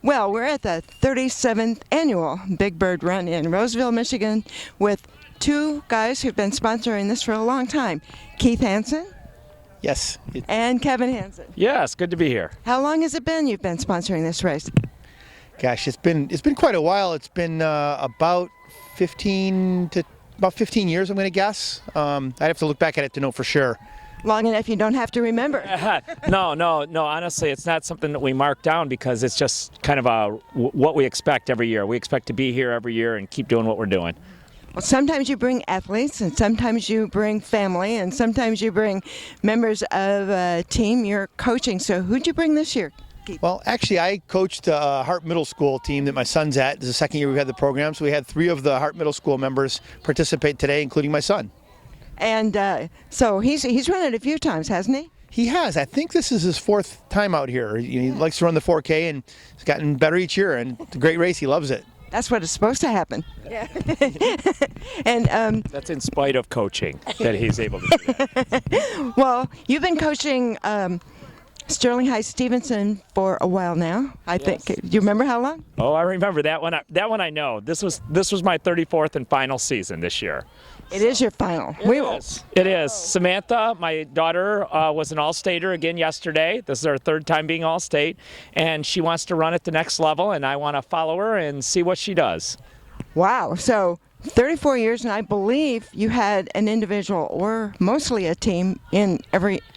Well, we're at the 37th annual Big Bird Run in Roseville, Michigan, with two guys who've been sponsoring this for a long time, Keith Hanson. Yes. And Kevin Hanson. Yes, good to be here. How long has it been you've been sponsoring this race? Gosh, it's been quite a while. It's been about 15 years, I'm going to guess. I'd have to look back at it to know for sure. Long enough you don't have to remember. No. Honestly, it's not something that we mark down because it's just kind of what we expect every year. We expect to be here every year and keep doing what we're doing. Well, sometimes you bring athletes, and sometimes you bring family, and sometimes you bring members of a team you're coaching. So who'd you bring this year? Well, actually, I coached a Hart Middle School team that my son's at. This is the second year we've had the program, so we had 3 of the Hart Middle School members participate today, including my son. And so he's run it a few times, hasn't he? He has. I think this is his 4th time out here. He likes to run the 4K, and he's gotten better each year, and it's a great race. He loves it. That's what is supposed to happen. Yeah. And that's in spite of coaching that he's able to do that. Well, you've been coaching Sterling High Stevenson for a while now. I think. Do you remember how long? Oh, I remember that one. That one I know. This was my 34th and final season this year. It is your final. It is. Samantha, my daughter, was an All-Stater again yesterday. This is her 3rd time being All-State, and she wants to run at the next level, and I want to follow her and see what she does. Wow. So 34 years, and I believe you had an individual or mostly a team in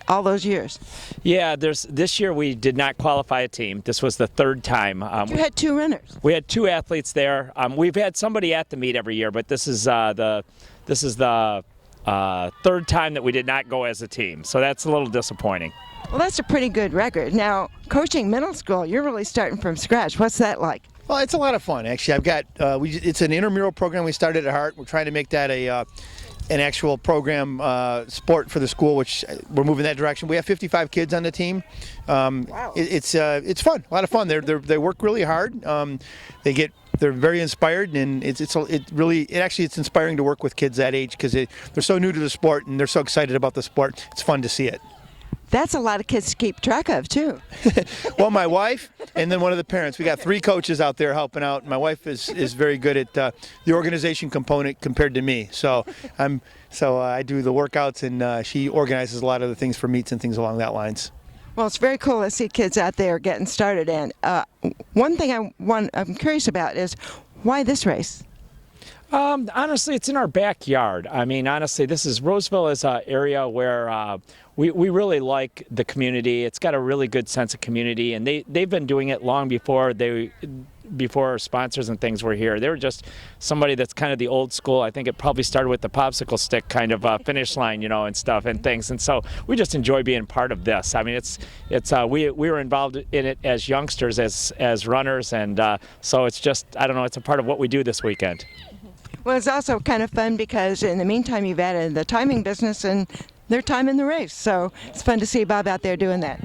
all those years. Yeah, this year we did not qualify a team. This was the 3rd time. You had 2 runners. We had 2 athletes there. We've had somebody at the meet every year, but this is the 3rd time that we did not go as a team, so that's a little disappointing. Well, that's a pretty good record. Now, coaching middle school, you're really starting from scratch. What's that like? Well, it's a lot of fun, actually. I've got it's an intramural program we started at Hart. We're trying to make that an actual program sport for the school, which we're moving that direction. We have 55 kids on the team. Wow. It's fun, a lot of fun. They work really hard. They're very inspired, and it's inspiring to work with kids that age because they're so new to the sport and they're so excited about the sport. It's fun to see it. That's a lot of kids to keep track of, too. Well, my wife and then one of the parents. We got 3 coaches out there helping out. My wife is very good at the organization component compared to me. So I do the workouts, and she organizes a lot of the things for meets and things along that lines. Well, it's very cool to see kids out there getting started. And one thing I'm curious about is why this race? Honestly, it's in our backyard. I mean, honestly, Roseville is an area where we really like the community. It's got a really good sense of community, and they've been doing it long before sponsors and things were here. They were just somebody that's kind of the old school. I think it probably started with the popsicle stick kind of finish line, and stuff and things. And so we just enjoy being part of this. I mean, we were involved in it as youngsters, as runners, and so it's just, I don't know, it's a part of what we do this weekend. Well, it's also kind of fun because in the meantime you've added the timing business and their time in the race. So it's fun to see Bob out there doing that.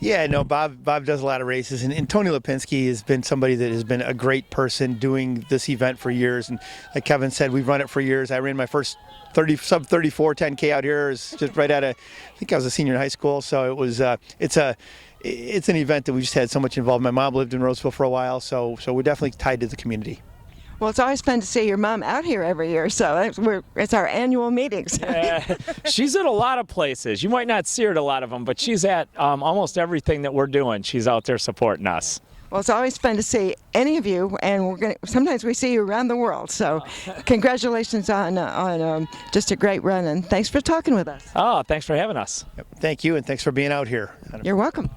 Yeah, no, Bob does a lot of races, and Tony Lipinski has been somebody that has been a great person doing this event for years. And like Kevin said, we've run it for years. I ran my first sub 34 10K out here. It was just right out of, I think I was a senior in high school. So it was it's an event that we just had so much involved. My mom lived in Roseville for a while, so we're definitely tied to the community. Well, it's always fun to see your mom out here every year, so it's our annual meetings. Yeah, she's at a lot of places. You might not see her at a lot of them, but she's at almost everything that we're doing. She's out there supporting us. Well, it's always fun to see any of you, and sometimes we see you around the world. So, congratulations on just a great run, and thanks for talking with us. Oh, thanks for having us. Yep. Thank you, and thanks for being out here. You're welcome.